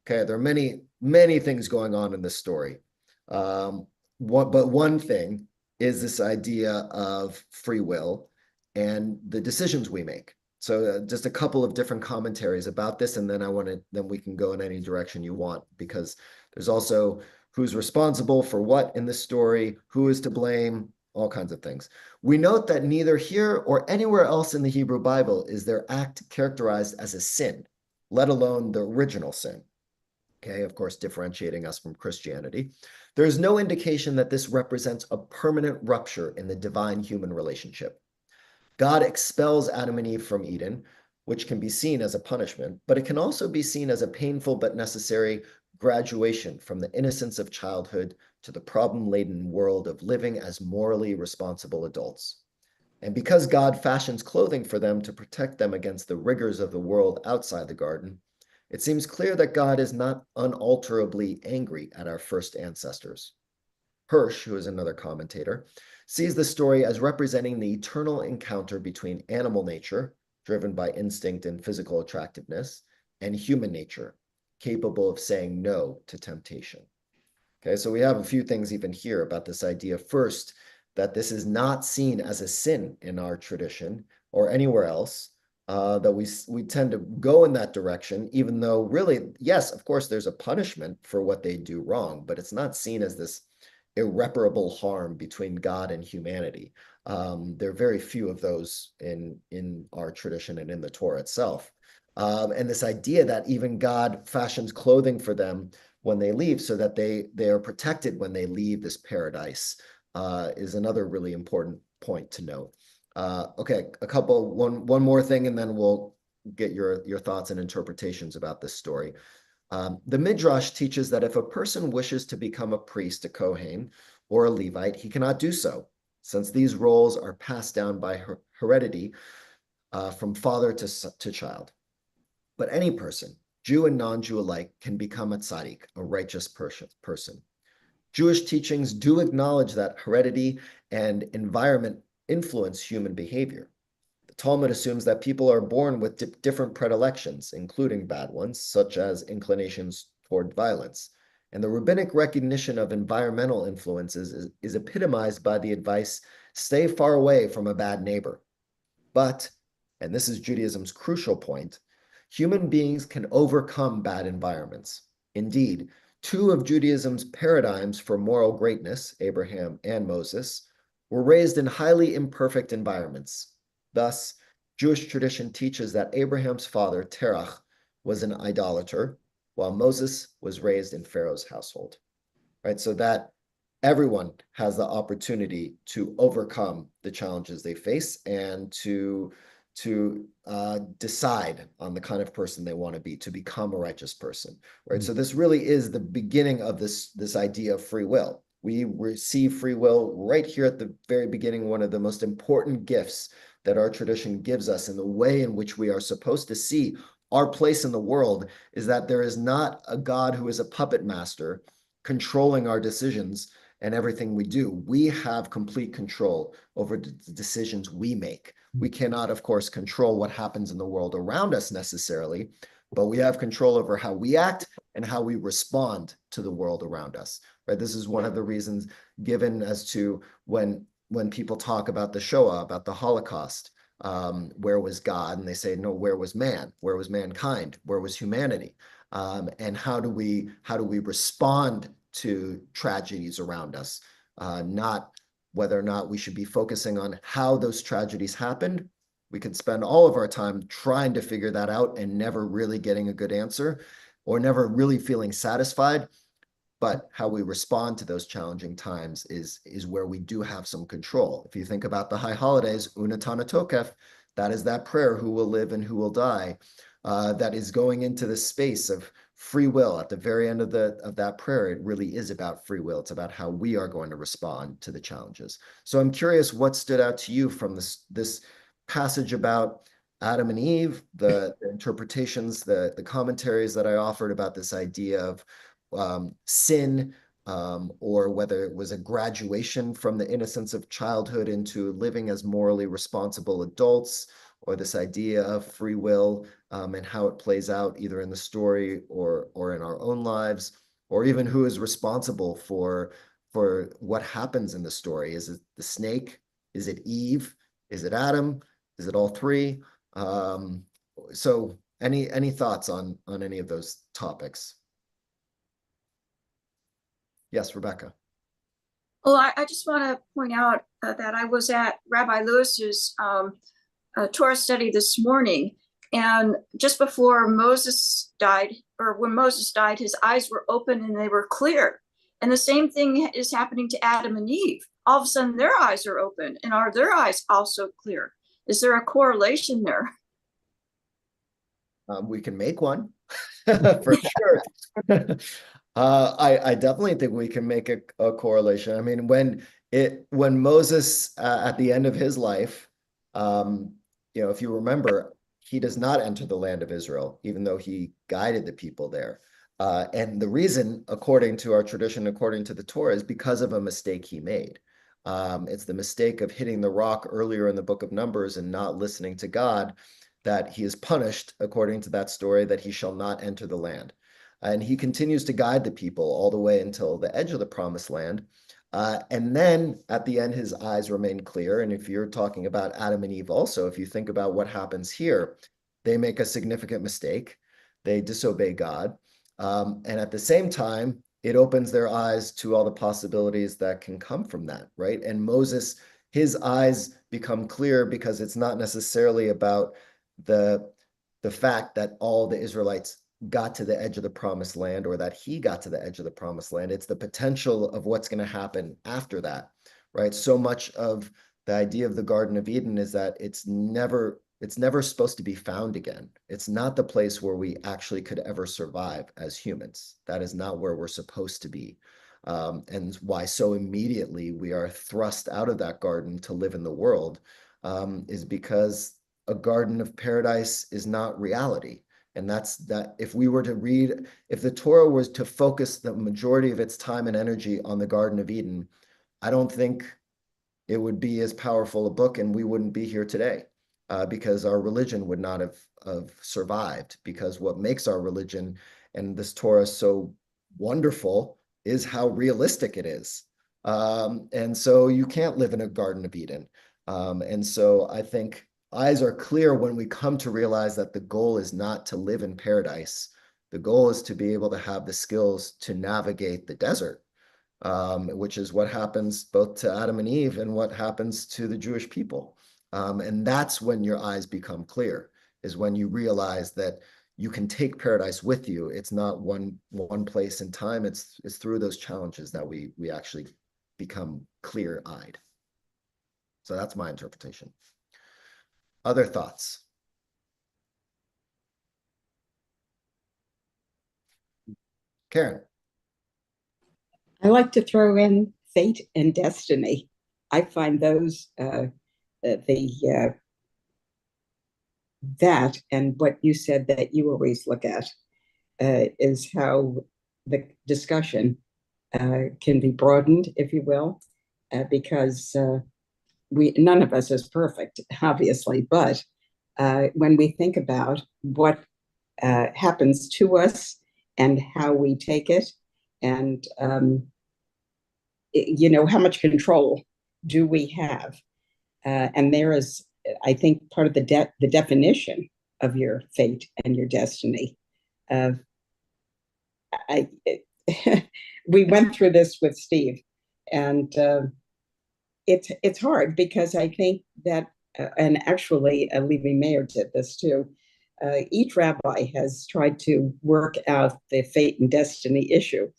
Okay, there are many, many things going on in this story. But one thing is this idea of free will and the decisions we make. So just a couple of different commentaries about this, and then then we can go in any direction you want, because there's also who's responsible for what in this story, who is to blame, all kinds of things. We note that neither here or anywhere else in the Hebrew Bible is their act characterized as a sin, let alone the original sin. Okay, of course, differentiating us from Christianity. There is no indication that this represents a permanent rupture in the divine-human relationship. God expels Adam and Eve from Eden, which can be seen as a punishment, but it can also be seen as a painful but necessary graduation from the innocence of childhood to the problem-laden world of living as morally responsible adults. And because God fashions clothing for them to protect them against the rigors of the world outside the garden, it seems clear that God is not unalterably angry at our first ancestors. Hirsch, who is another commentator, sees the story as representing the eternal encounter between animal nature, driven by instinct and physical attractiveness, and human nature, capable of saying no to temptation. Okay, so we have a few things even here about this idea. First, that this is not seen as a sin in our tradition or anywhere else, that we tend to go in that direction, even though really, yes, of course, there's a punishment for what they do wrong, but it's not seen as this irreparable harm between God and humanity. There are very few of those in our tradition and in the Torah itself. And this idea that even God fashions clothing for them when they leave so that they are protected when they leave this paradise is another really important point to note. Okay, one more thing, and then we'll get your thoughts and interpretations about this story. The Midrash teaches that if a person wishes to become a priest, a Kohen, or a Levite, he cannot do so, since these roles are passed down by heredity from father to child. But any person, Jew and non-Jew alike, can become a tzaddik, a righteous person. Jewish teachings do acknowledge that heredity and environment influence human behavior. The Talmud assumes that people are born with different predilections, including bad ones, such as inclinations toward violence. And the rabbinic recognition of environmental influences is epitomized by the advice, stay far away from a bad neighbor. But, and this is Judaism's crucial point, human beings can overcome bad environments. Indeed, two of Judaism's paradigms for moral greatness, Abraham and Moses, were raised in highly imperfect environments. Thus, Jewish tradition teaches that Abraham's father, Terach, was an idolater, while Moses was raised in Pharaoh's household. Right? So that everyone has the opportunity to overcome the challenges they face and to decide on the kind of person they want to be, to become a righteous person, right? So this really is the beginning of this idea of free will. We receive free will right here at the very beginning, one of the most important gifts that our tradition gives us, and the way in which we are supposed to see our place in the world is that there is not a God who is a puppet master controlling our decisions and everything we do. We have complete control over the decisions we make. We cannot, of course, control what happens in the world around us necessarily, but we have control over how we act and how we respond to the world around us, right? This is one of the reasons given as to when people talk about the Shoah, about the Holocaust, where was God? And they say, no, where was man? Where was mankind? Where was humanity? And how do we respond to tragedies around us? Not whether or not we should be focusing on how those tragedies happened. We could spend all of our time trying to figure that out and never really getting a good answer or never really feeling satisfied. But how we respond to those challenging times is where we do have some control. If you think about the high holidays, Unatana Tokef, that is that prayer, who will live and who will die, that is going into the space of free will. At the very end of that prayer, it really is about free will. It's about how we are going to respond to the challenges. So I'm curious what stood out to you from this passage about Adam and Eve, the interpretations, the commentaries that I offered about this idea of sin, or whether it was a graduation from the innocence of childhood into living as morally responsible adults, or this idea of free will and how it plays out either in the story or in our own lives, or even who is responsible for what happens in the story. Is it the snake? Is it Eve? Is it Adam? Is it all three? So any thoughts on any of those topics? Yes, Rebecca. Well, I just want to point out that I was at Rabbi Lewis's Torah study this morning, and just before Moses died, or when Moses died, his eyes were open and they were clear. And the same thing is happening to Adam and Eve. All of a sudden, their eyes are open, and are their eyes also clear? Is there a correlation there? We can make one for sure. I definitely think we can make a correlation. I mean, when Moses at the end of his life, if you remember, he does not enter the land of Israel, even though he guided the people there. And the reason, according to our tradition, according to the Torah, is because of a mistake he made. It's the mistake of hitting the rock earlier in the book of Numbers and not listening to God, that he is punished, according to that story, that he shall not enter the land. And he continues to guide the people all the way until the edge of the promised land. And then at the end, his eyes remain clear. And if you're talking about Adam and Eve also, if you think about what happens here, they make a significant mistake. They disobey God. And at the same time, it opens their eyes to all the possibilities that can come from that, right? And Moses, his eyes become clear because it's not necessarily about the fact that all the Israelites got to the edge of the promised land or that he got to the edge of the promised land. It's the potential of what's going to happen after that, right? So much of the idea of the Garden of Eden is that it's never supposed to be found again. It's not the place where we actually could ever survive as humans. That is not where we're supposed to be. And why so immediately we are thrust out of that garden to live in the world is because a garden of paradise is not reality. And that's that if we were to read, if the Torah was to focus the majority of its time and energy on the Garden of Eden, I don't think it would be as powerful a book and we wouldn't be here today because our religion would not have survived, because what makes our religion and this Torah so wonderful is how realistic it is. And so you can't live in a Garden of Eden. And so I think eyes are clear when we come to realize that the goal is not to live in paradise. The goal is to be able to have the skills to navigate the desert, which is what happens both to Adam and Eve and what happens to the Jewish people. And that's when your eyes become clear, is when you realize that you can take paradise with you. It's not one place in time. It's through those challenges that we actually become clear-eyed. So that's my interpretation. Other thoughts? Karen. I like to throw in fate and destiny. I find those that and what you said that you always look at is how the discussion can be broadened, if you will, because none of us is perfect, obviously, but when we think about what happens to us and how we take it, and how much control do we have, and there is, I think, part of the definition of your fate and your destiny. We went through this with Steve, and it's hard because I think that, and actually, Levi Mayer did this too. Each rabbi has tried to work out the fate and destiny issue.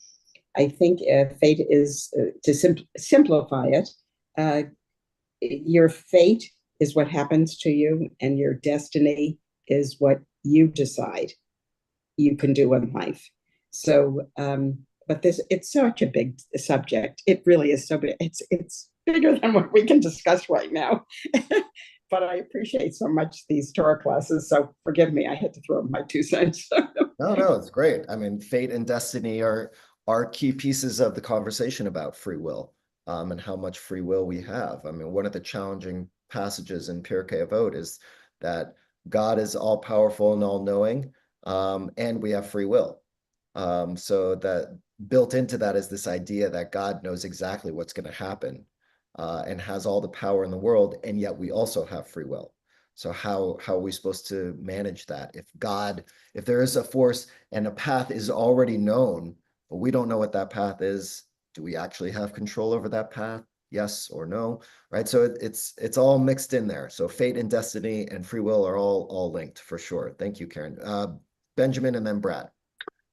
I think fate is, to simplify it, your fate is what happens to you, and your destiny is what you decide you can do in life. So, but it's such a big subject. It really is so big. It's bigger than what we can discuss right now. But I appreciate so much these Torah classes. So forgive me, I had to throw in my 2 cents. No, it's great. I mean, fate and destiny are key pieces of the conversation about free will, and how much free will we have. I mean, one of the challenging passages in Pirkei Avot is that God is all powerful and all knowing, and we have free will. So that built into that is this idea that God knows exactly what's going to happen, and has all the power in the world, and yet we also have free will. So how are we supposed to manage that? If there is a force and a path is already known, but we don't know what that path is, do we actually have control over that path? Yes or no, right? So it's all mixed in there. So fate and destiny and free will are all linked for sure. Thank you, Karen. Benjamin and then Brad.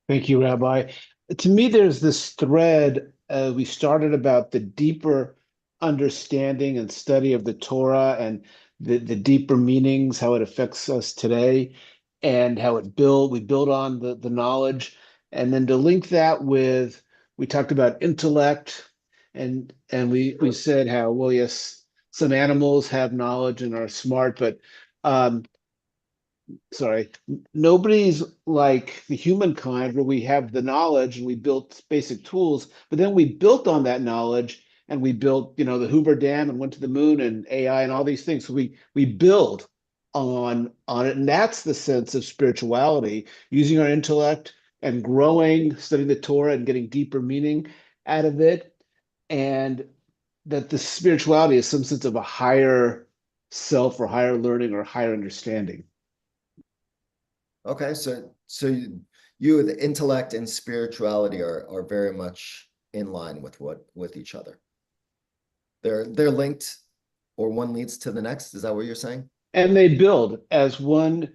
Thank you, Rabbi. To me, there's this thread we started about the deeper understanding and study of the Torah and the deeper meanings, how it affects us today, and how we build on the knowledge. And then to link that with, we talked about intellect, and we said how, well, yes, some animals have knowledge and are smart, but nobody's like the humankind where we have the knowledge and we built basic tools, but then we built on that knowledge and we built, the Hoover Dam and went to the moon and AI and all these things. So we build on it. And that's the sense of spirituality, using our intellect and growing, studying the Torah and getting deeper meaning out of it. And that the spirituality is some sense of a higher self or higher learning or higher understanding. Okay, so the intellect and spirituality are very much in line with each other. They're linked, or one leads to the next. Is that what you're saying? And they build as one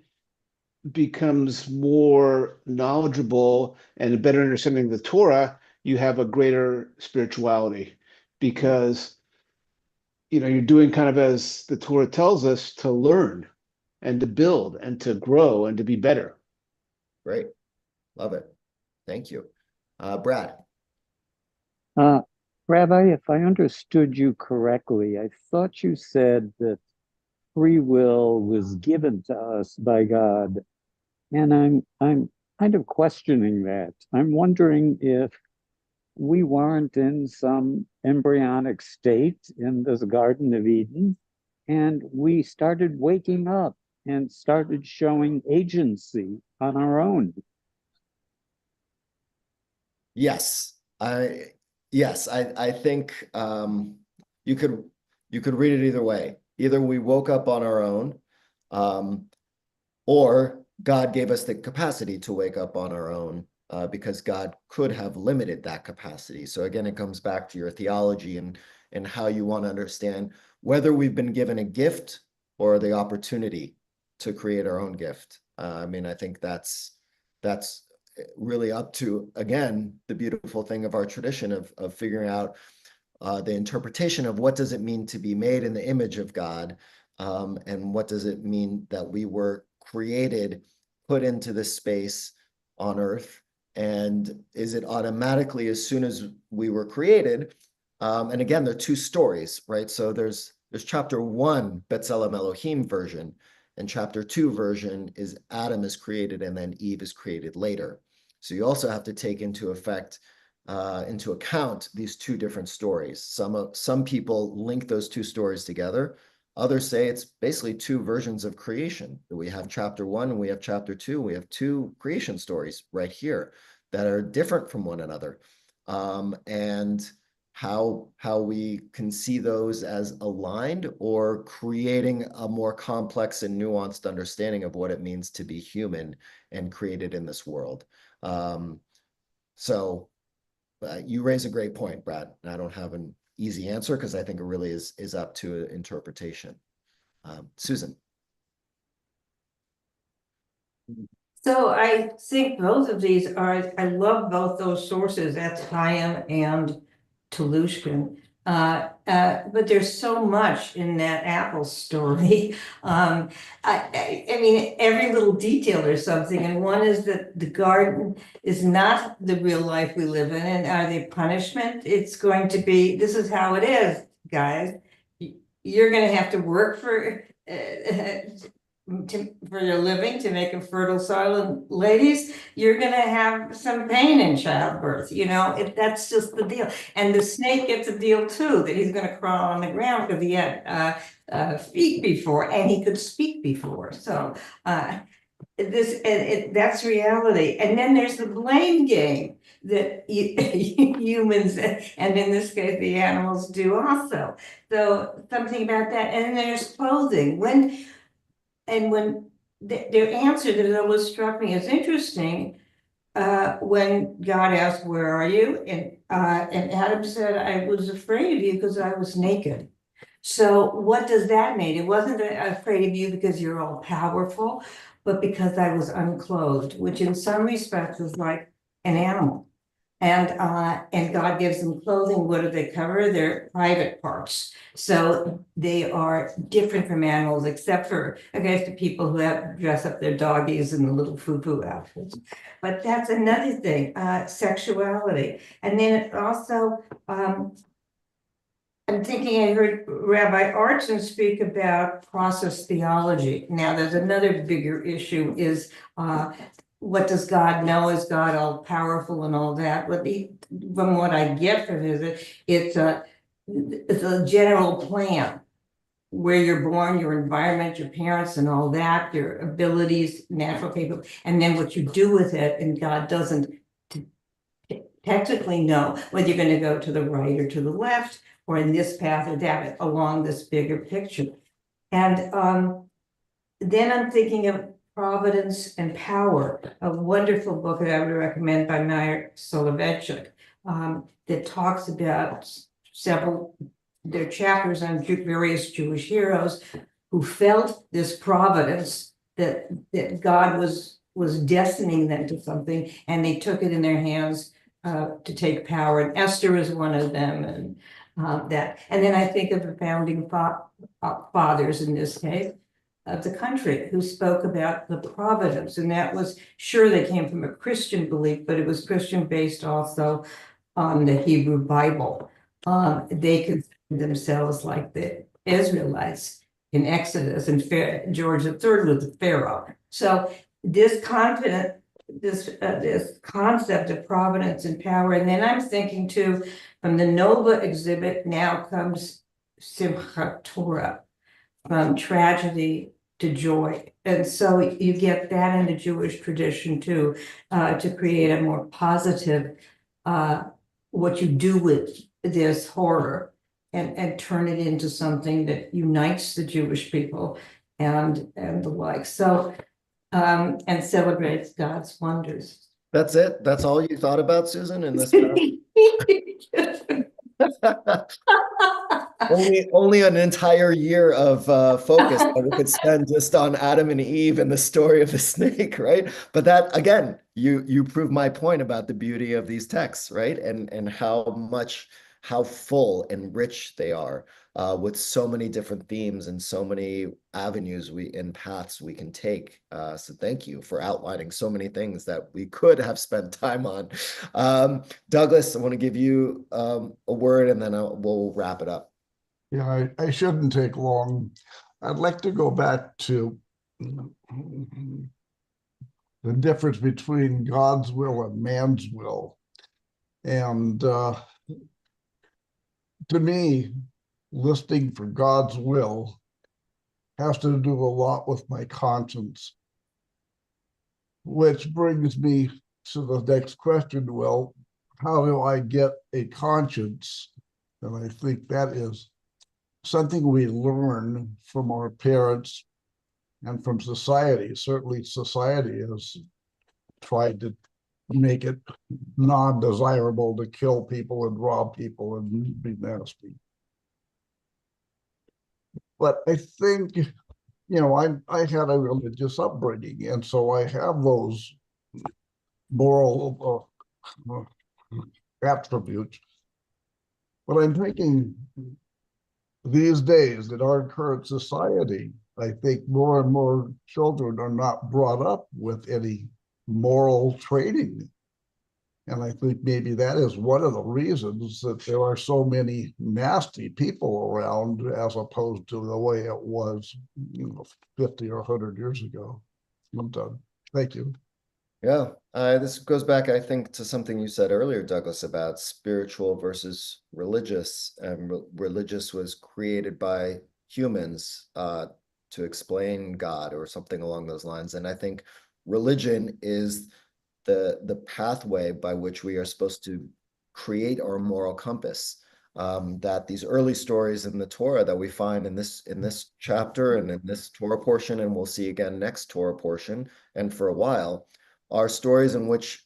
becomes more knowledgeable and a better understanding of the Torah, you have a greater spirituality because you're doing kind of as the Torah tells us to learn and to build and to grow and to be better. Great. Love it. Thank you. Brad. Rabbi, if I understood you correctly, I thought you said that free will was given to us by God. And I'm kind of questioning that. I'm wondering if we weren't in some embryonic state in this Garden of Eden, and we started waking up and started showing agency on our own. Yes, I think you could read it either way. Either we woke up on our own, or God gave us the capacity to wake up on our own, because God could have limited that capacity. So again, it comes back to your theology and how you want to understand whether we've been given a gift or the opportunity to create our own gift. I mean, I think that's really up to, again, the beautiful thing of our tradition of figuring out the interpretation of what does it mean to be made in the image of God, and what does it mean that we were created, put into this space on earth, and is it automatically as soon as we were created? And again, there are two stories, right? So there's chapter 1, B'Tselem Elohim version, and chapter 2 version is Adam is created and then Eve is created later. So you also have to take into account these two different stories. Some people link those two stories together. Others say it's basically two versions of creation. We have chapter 1 and we have chapter 2. We have two creation stories right here that are different from one another. And how we can see those as aligned or creating a more complex and nuanced understanding of what it means to be human and created in this world. So you raise a great point, Brad. I don't have an easy answer because I think it really is up to interpretation. Susan. So I think both of these I love both those sources, that's Chaim and Telushkin. But there's so much in that apple story. I mean, every little detail there's something, and one is that the garden is not the real life we live in, and are they punishment? It's going to be, this is how it is, guys. You're gonna have to work for your living to make a fertile soil, and ladies, you're gonna have some pain in childbirth, that's just the deal. And the snake gets a deal too, that he's gonna crawl on the ground because he had feet before and he could speak before. So that's reality. And then there's the blame game that humans, and in this case the animals, do also. So something about that. And then there's clothing. When their answer that always struck me as interesting, when God asked, "Where are you?" and Adam said, "I was afraid of you because I was naked." So what does that mean? It wasn't afraid of you because you're all powerful, but because I was unclothed, which in some respects is like an animal. And God gives them clothing. What do they cover? Their private parts. So they are different from animals, except for, I guess, the people who dress up their doggies in the little foo-foo outfits. But that's another thing, sexuality. And then it also, I'm thinking I heard Rabbi Artson speak about process theology. Now, there's another bigger issue is what does God know? Is God all powerful and all that? But from what I get from it's a general plan where you're born, your environment, your parents and all that, your abilities, natural capabilities, and then what you do with it. And God doesn't technically know whether you're going to go to the right or to the left, or in this path or that, along this bigger picture. And then I'm thinking of Providence and Power, a wonderful book that I would recommend by Meyer Soloveichik, that talks about their chapters on various Jewish heroes who felt this providence that God was destining them to something, and they took it in their hands to take power. And Esther is one of them, and that. And then I think of the founding fathers in this case of the country who spoke about the providence, and that was sure they came from a Christian belief, but it was Christian based also on the Hebrew Bible. They considered themselves like the Israelites in Exodus, and George III was the Pharaoh. So this this concept of providence and power, and then I'm thinking too, from the Nova exhibit now comes Simchat Torah, from tragedy to joy. And so you get that in the Jewish tradition too, to create a more positive, what you do with this horror and turn it into something that unites the Jewish people and the like. So, and celebrates God's wonders. That's it? That's all you thought about, Susan, in this? Only an entire year of focus that we could spend just on Adam and Eve and the story of the snake, right? But that, again, you prove my point about the beauty of these texts, right? And how full and rich they are, with so many different themes and so many avenues and paths we can take. So thank you for outlining so many things that we could have spent time on. Douglas, I want to give you a word, and then we'll wrap it up. Yeah, I shouldn't take long. I'd like to go back to the difference between God's will and man's will. And to me, listening for God's will has to do a lot with my conscience, which brings me to the next question. Well, how do I get a conscience? And I think that is something we learn from our parents and from society. Certainly society has tried to make it non-desirable to kill people and rob people and be nasty. But I think, I had a religious upbringing, and so I have those moral attributes. But I'm thinking these days in our current society, I think more and more children are not brought up with any moral training. And I think maybe that is one of the reasons that there are so many nasty people around, as opposed to the way it was, 50 or 100 years ago. I'm done. Thank you. Yeah, this goes back, I think, to something you said earlier, Douglas, about spiritual versus religious. And religious was created by humans to explain God or something along those lines. And I think religion is the pathway by which we are supposed to create our moral compass. That these early stories in the Torah that we find in this chapter and in this Torah portion, and we'll see again next Torah portion, and for a while, are stories in which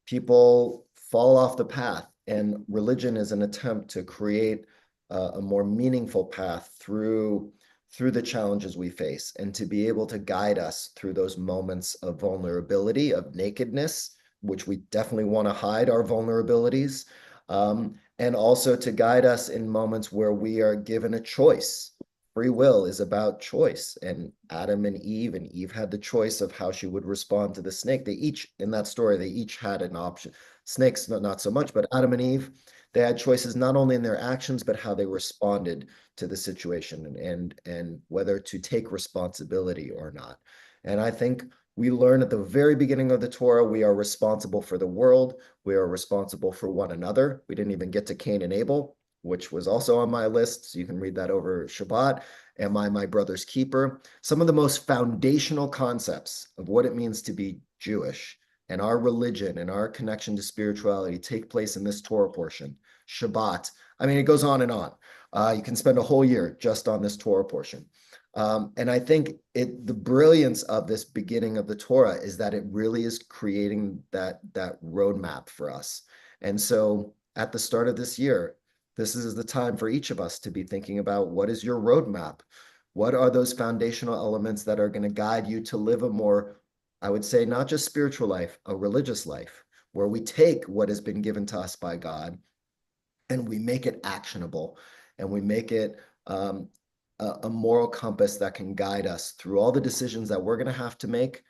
people fall off the path, and religion is an attempt to create a more meaningful path through the challenges we face, and to be able to guide us through those moments of vulnerability, of nakedness, which we definitely want to hide our vulnerabilities, and also to guide us in moments where we are given a choice. Free will is about choice, and Adam and Eve had the choice of how she would respond to the snake. They each, in that story, they each had an option. Snakes, not so much, but Adam and Eve, they had choices not only in their actions, but how they responded to the situation, and whether to take responsibility or not. And I think we learn at the very beginning of the Torah, we are responsible for the world. We are responsible for one another. We didn't even get to Cain and Abel, which was also on my list. So you can read that over Shabbat. Am I my brother's keeper? Some of the most foundational concepts of what it means to be Jewish and our religion and our connection to spirituality take place in this Torah portion. Shabbat. I mean, it goes on and on. You can spend a whole year just on this Torah portion. And I think the brilliance of this beginning of the Torah is that it really is creating that roadmap for us. And so at the start of this year, this is the time for each of us to be thinking about, what is your roadmap? What are those foundational elements that are going to guide you to live a more, I would say, not just spiritual life, a religious life, where we take what has been given to us by God and we make it actionable, and we make it a moral compass that can guide us through all the decisions that we're going to have to make,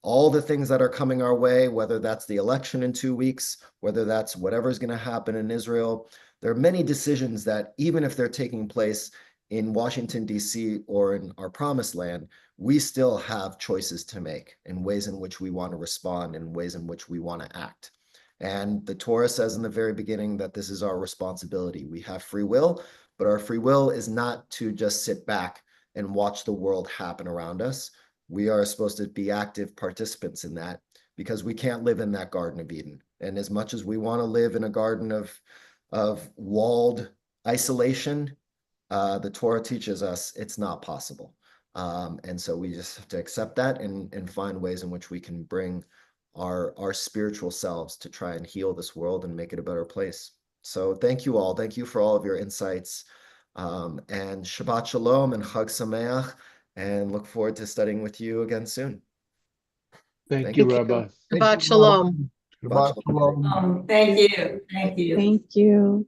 all the things that are coming our way, whether that's the election in 2 weeks, whether that's whatever's going to happen in Israel. There are many decisions that, even if they're taking place in Washington, D.C. or in our promised land, we still have choices to make in ways in which we want to respond, in ways in which we want to act. And the Torah says in the very beginning that this is our responsibility. We have free will, but our free will is not to just sit back and watch the world happen around us. We are supposed to be active participants in that, because we can't live in that Garden of Eden. And as much as we want to live in a garden of walled isolation, the Torah teaches us it's not possible. And so we just have to accept that and find ways in which we can bring our spiritual selves to try and heal this world and make it a better place. So thank you all. Thank you for all of your insights. And Shabbat Shalom and Chag Sameach, and look forward to studying with you again soon. Thank you, Thank you. Rabbi. Shabbat Shalom. Shabbat shalom. Thank you. Thank you. Thank you.